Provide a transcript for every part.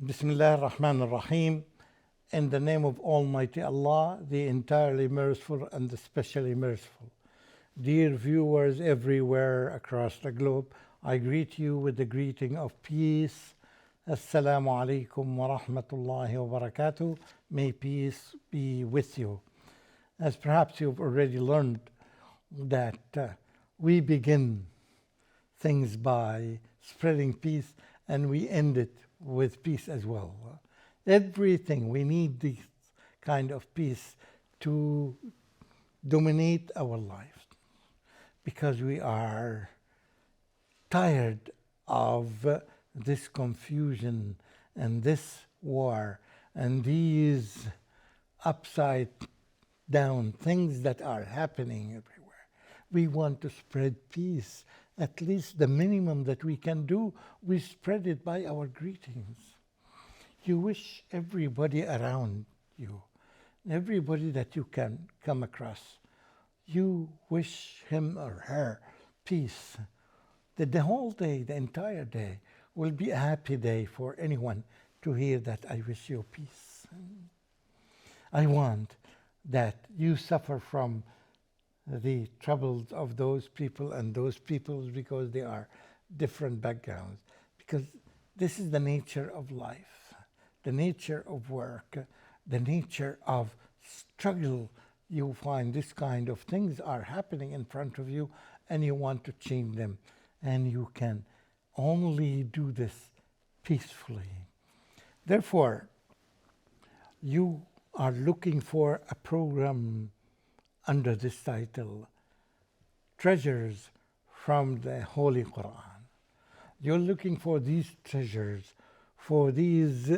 Bismillah ar-Rahman ar-Rahim. In the name of Almighty Allah, the entirely merciful and especially merciful. Dear viewers everywhere across the globe, I greet you with the greeting of peace. Assalamu alaikum wa rahmatullahi wa barakatuh. May peace be with you. As perhaps you've already learned that we begin things by spreading peace and we end it with peace as well. Everything, we need this kind of peace to dominate our lives because we are tired of this confusion and this war and these upside down things that are happening everywhere. We want to spread peace. At least the minimum that we can do, we spread it by our greetings. You wish everybody around you, everybody that you can come across, you wish him or her peace. That the whole day, the entire day, will be a happy day for anyone to hear that I wish you peace. I want that you suffer from the troubles of those people and those peoples because they are different backgrounds. Because this is the nature of life, the nature of work, the nature of struggle. You find this kind of things are happening in front of you and you want to change them. And you can only do this peacefully. Therefore, you are looking for a program under this title, Treasures from the Holy Quran. You're looking for these treasures, for these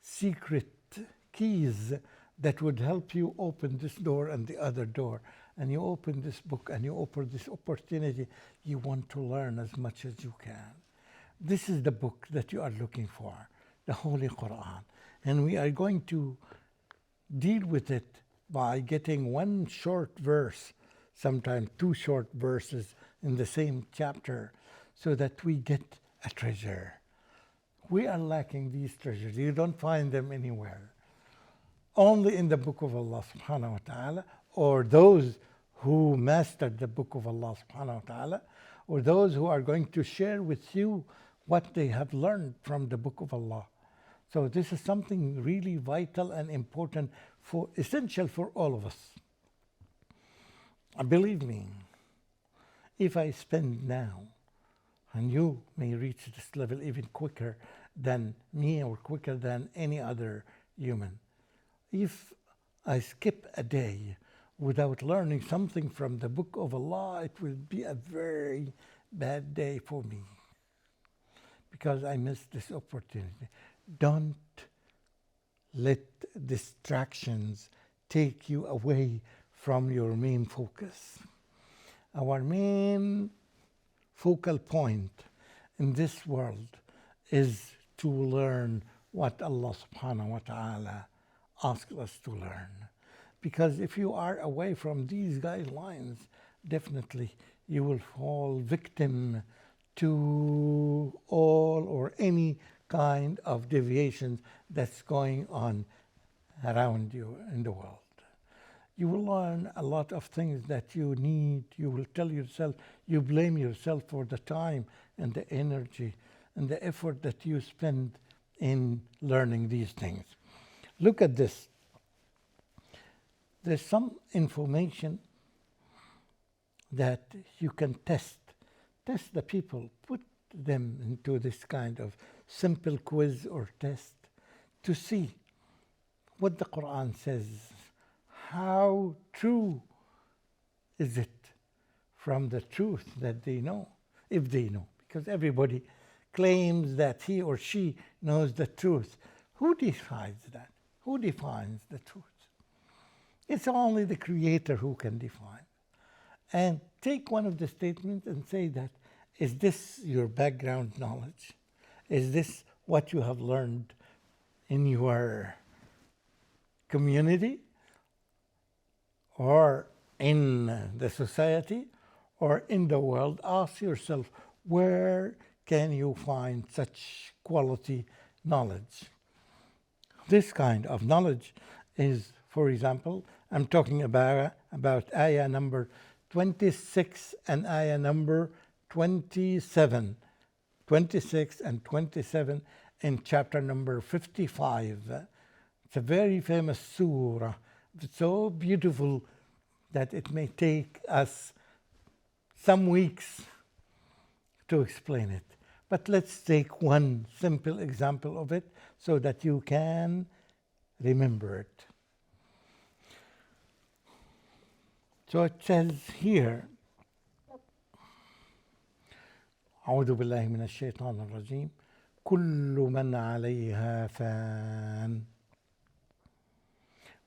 secret keys that would help you open this door and the other door. And you open this book and you open this opportunity. You want to learn as much as you can. This is the book that you are looking for, the Holy Quran. And we are going to deal with it by getting one short verse, sometimes two short verses in the same chapter, so that we get a treasure. We are lacking these treasures. You don't find them anywhere. Only in the book of Allah subhanahu wa ta'ala, or those who mastered the book of Allah subhanahu wa ta'ala, or those who are going to share with you what they have learned from the book of Allah. So this is something really vital and important, essential for all of us. Believe me, if I spend now, and you may reach this level even quicker than me or quicker than any other human, if I skip a day without learning something from the book of Allah, it will be a very bad day for me because I missed this opportunity. Don't let distractions take you away from your main focus. Our main focal point in this world is to learn what Allah subhanahu wa ta'ala asks us to learn. Because if you are away from these guidelines, definitely you will fall victim to all or any kind of deviations that's going on around you in the world. You will learn a lot of things that you need. You will tell yourself, you blame yourself for the time and the energy and the effort that you spend in learning these things. Look at this. There's some information that you can test. Test the people, put them into this kind of simple quiz or test to see what the Quran says. How true is it from the truth that they know, if they know? Because everybody claims that he or she knows the truth. Who decides that? Who defines the truth? It's only the Creator who can define. And take one of the statements and say that, is this your background knowledge? Is this what you have learned in your community or in the society or in the world? Ask yourself, where can you find such quality knowledge. This kind of knowledge is, for example, I'm talking about ayah number 26 and ayah number 27. 26 and 27 in chapter number 55. It's a very famous surah. It's so beautiful that it may take us some weeks to explain it. But let's take one simple example of it so that you can remember it. So it says here, أعوذ بالله من الشيطان الرجيم كل من عليها فان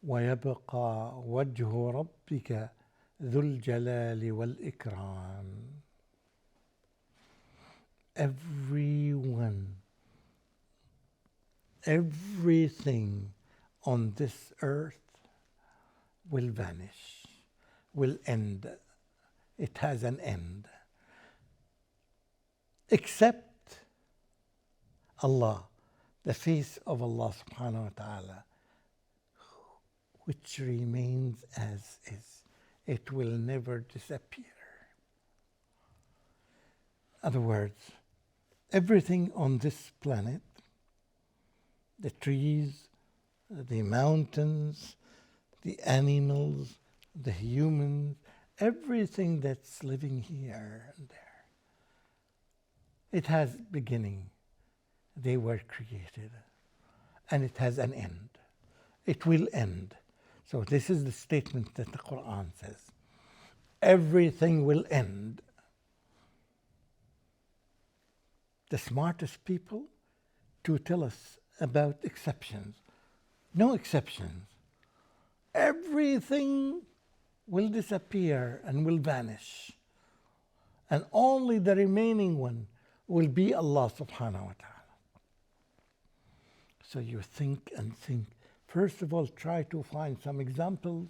ويبقى وجه ربك ذو الجلال والإكرام. Everyone, everything on this earth will vanish, will end. It has an end. Except Allah, the face of Allah subhanahu wa ta'ala, which remains as is. It will never disappear. In other words, everything on this planet, the trees, the mountains, the animals, the humans, everything that's living here and there, it has beginning. They were created. And it has an end. It will end. So this is the statement that the Quran says. Everything will end. The smartest people to tell us about exceptions. No exceptions. Everything will disappear and will vanish. And only the remaining one will be Allah subhanahu wa ta'ala. So you think and think. First of all, try to find some examples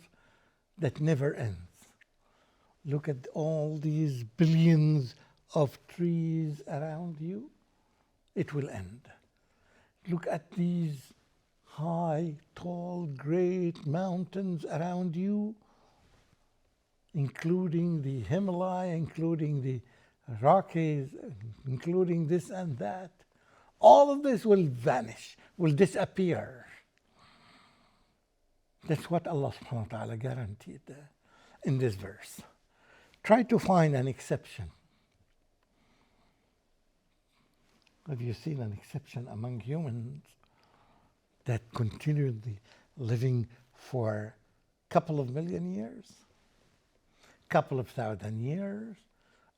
that never ends. Look at all these billions of trees around you. It will end. Look at these high, tall, great mountains around you, including the Himalaya, including the Rockies, including this and that. All of this will vanish, will disappear. That's what Allah subhanahu wa ta'ala guaranteed in this verse. Try to find an exception. Have you seen an exception among humans that continued living for a couple of million years, couple of thousand years,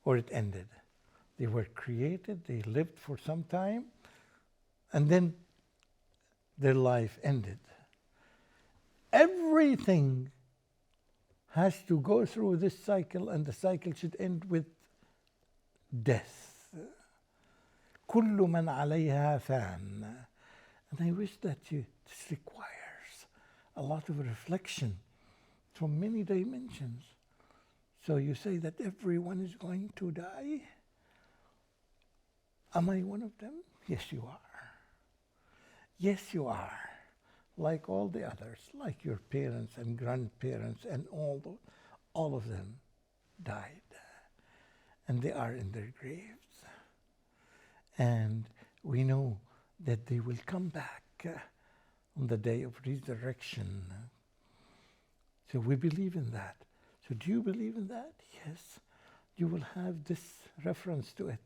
or it ended? They were created, they lived for some time, and then their life ended. Everything has to go through this cycle, and the cycle should end with death. كل من عليها فان. And I wish that this requires a lot of reflection from many dimensions. So you say that everyone is going to die? Am I one of them? Yes, you are. Yes, you are. Like all the others, like your parents and grandparents and all of them died. And they are in their graves. And we know that they will come back on the day of resurrection. So we believe in that. So do you believe in that? Yes. You will have this reference to it.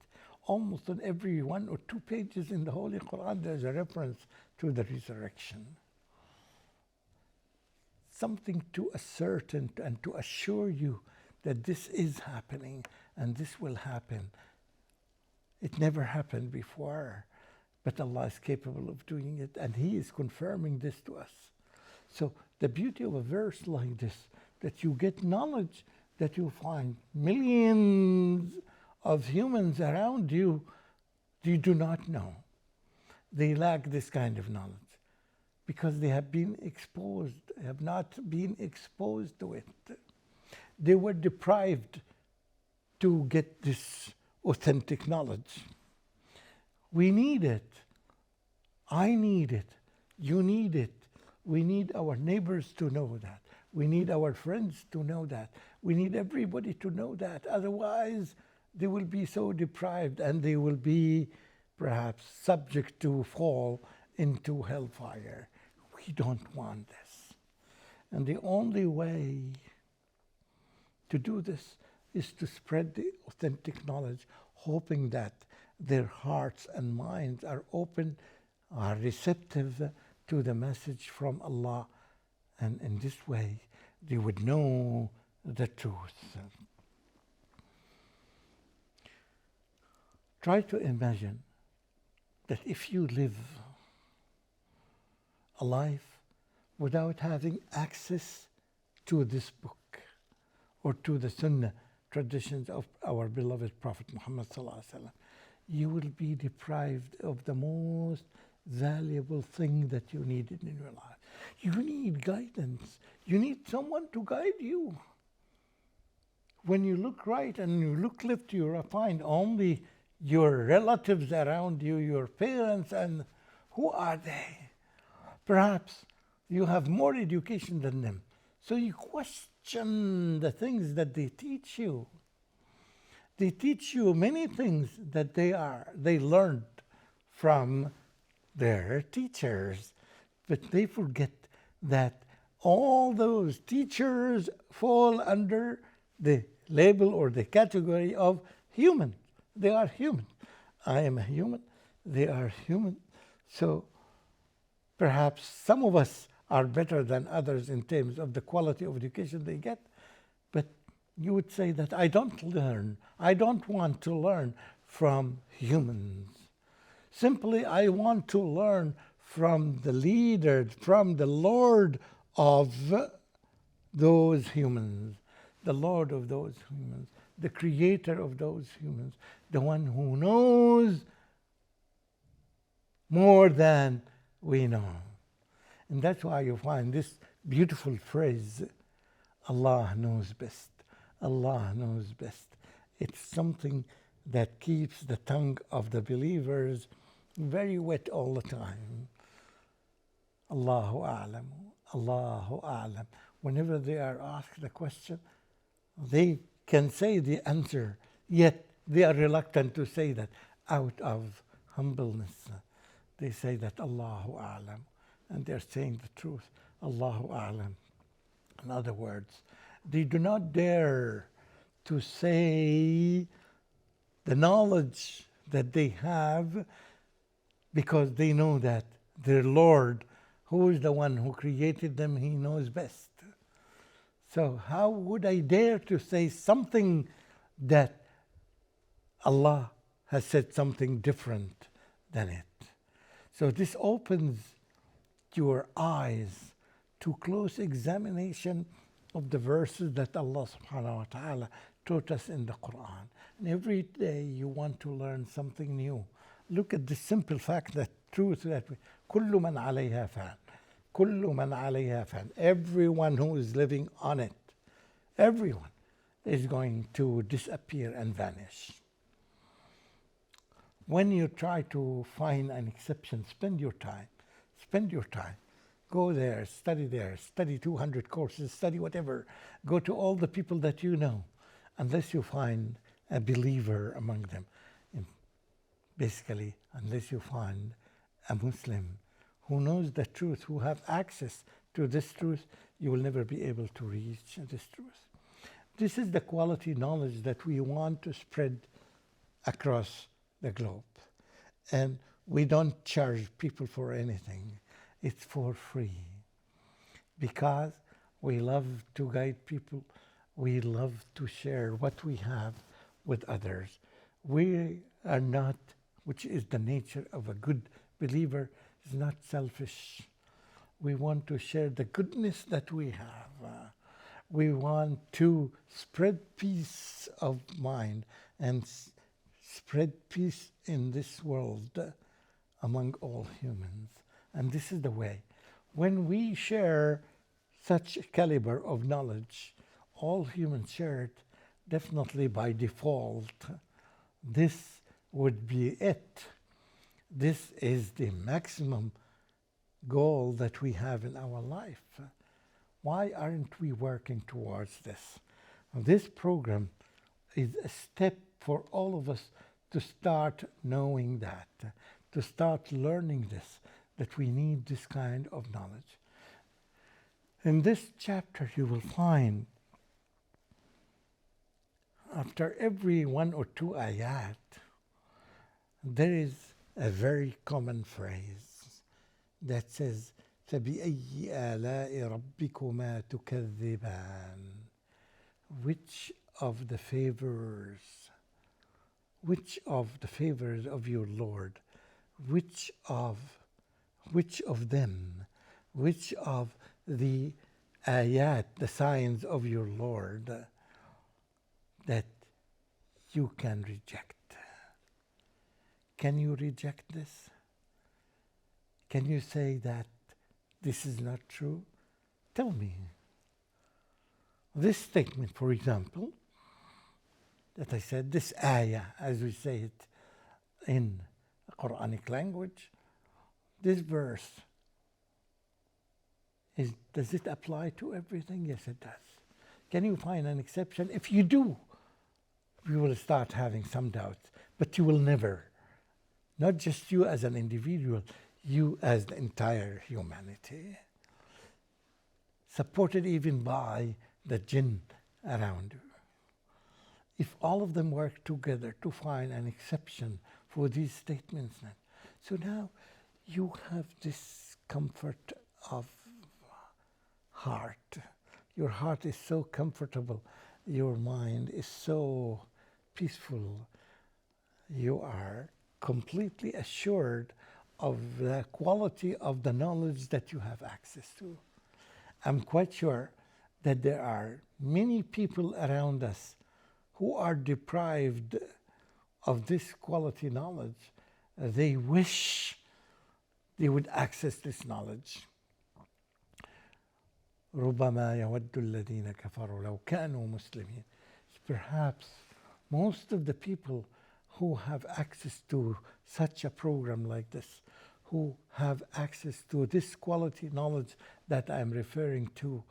Almost on every 1 or 2 pages in the Holy Quran, there's a reference to the resurrection. Something to ascertain and to assure you that this is happening and this will happen. It never happened before, but Allah is capable of doing it, and He is confirming this to us. So the beauty of a verse like this, that you get knowledge, that you find millions of humans around you, you do not know. They lack this kind of knowledge because they have been exposed, have not been exposed to it. They were deprived to get this authentic knowledge. We need it. I need it. You need it. We need our neighbors to know that. We need our friends to know that. We need everybody to know that. Otherwise, they will be so deprived and they will be perhaps subject to fall into hellfire. We don't want this. And the only way to do this is to spread the authentic knowledge, hoping that their hearts and minds are open, are receptive to the message from Allah. And in this way, they would know the truth. Try to imagine that if you live a life without having access to this book or to the Sunnah traditions of our beloved Prophet Muhammad sallallahu alaihi wasallam, you will be deprived of the most valuable thing that you needed in your life. You need guidance. You need someone to guide you. When you look right and you look left, you find only your relatives around you, your parents, and who are they? Perhaps you have more education than them. So you question the things that they teach you. They teach you many things that they learned from their teachers, but they forget that all those teachers fall under the label or the category of human. They are human. I am a human. They are human. So perhaps some of us are better than others in terms of the quality of education they get, but you would say that I don't want to learn from humans. Simply, I want to learn from the leader, from the Lord of those humans, the Lord of those humans, the creator of those humans, the one who knows more than we know. And that's why you find this beautiful phrase, Allah knows best. Allah knows best. It's something that keeps the tongue of the believers very wet all the time. Allahu a'lam, Allahu a'lam. Whenever they are asked a question, they can say the answer, yet they are reluctant to say that out of humbleness. They say that Allahu a'lam, and they're saying the truth. Allahu a'lam. In other words, they do not dare to say the knowledge that they have because they know that their Lord, who is the one who created them, He knows best. So how would I dare to say something that Allah has said something different than it? So this opens your eyes to close examination of the verses that Allah subhanahu wa ta'ala taught us in the Quran. And every day you want to learn something new. Look at the simple fact that truth that كل من عليها فان. كل من عليها فان. Everyone who is living on it, everyone is going to disappear and vanish. When you try to find an exception, spend your time. Spend your time. Go there, study 200 courses, study whatever. Go to all the people that you know, unless you find a believer among them. And basically, unless you find a Muslim who knows the truth, who have access to this truth, you will never be able to reach this truth. This is the quality knowledge that we want to spread across the globe. And we don't charge people for anything. It's for free. Because we love to guide people. We love to share what we have with others. We are not, which is the nature of a good believer, is not selfish. We want to share the goodness that we have. We want to spread peace of mind and spread peace in this world among all humans. And this is the way. When we share such caliber of knowledge, all humans share it, definitely by default. This would be it. This is the maximum goal that we have in our life. Why aren't we working towards this? This program is a step for all of us to start knowing that, to start learning this, that we need this kind of knowledge. In this chapter, you will find, after every one or two ayat, there is a very common phrase that says, فَبِأَيِّ آلَاءِ رَبِّكُمَا تُكَذِّبَانِ? Which of the favors of your Lord, which of the ayat, the signs of your Lord, that you can reject? Can you reject this? Can you say that this is not true? Tell me. This statement, for example, that I said, this ayah, as we say it in Quranic language, this verse, does it apply to everything? Yes, it does. Can you find an exception? If you do, we will start having some doubts, but you will never. Not just you as an individual, you as the entire humanity, supported even by the jinn around you. If all of them work together to find an exception for these statements, so now you have this comfort of heart. Your heart is so comfortable. Your mind is so peaceful. You are completely assured of the quality of the knowledge that you have access to. I'm quite sure that there are many people around us who are deprived of this quality knowledge. They wish they would access this knowledge. ربما يود الذين كفروا لو كانوا مسلمين. Perhaps most of the people who have access to such a program like this, who have access to this quality knowledge that I'm referring to,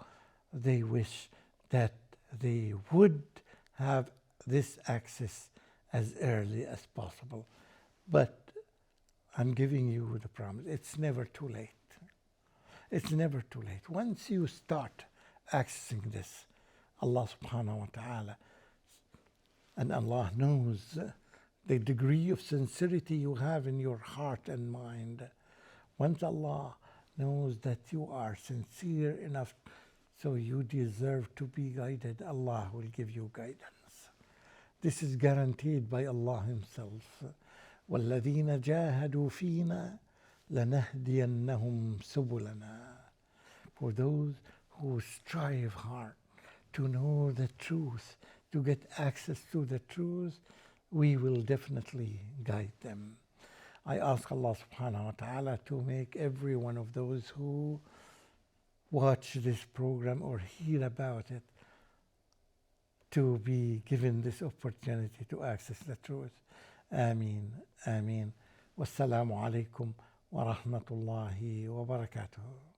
they wish that they would have this access as early as possible. But I'm giving you the promise, it's never too late. It's never too late. Once you start accessing this, Allah subhanahu wa ta'ala, and Allah knows the degree of sincerity you have in your heart and mind. Once Allah knows that you are sincere enough so you deserve to be guided, Allah will give you guidance. This is guaranteed by Allah Himself. وَالَّذِينَ جَاهَدُوا فِينَا لَنَهْدِيَنَّهُمْ سُبُلَنَا. For those who strive hard to know the truth, to get access to the truth, we will definitely guide them. I ask Allah subhanahu wa ta'ala to make every one of those who watch this program or hear about it to be given this opportunity to access the truth. Ameen. Ameen. Wassalamu alaikum wa rahmatullahi wa barakatuh.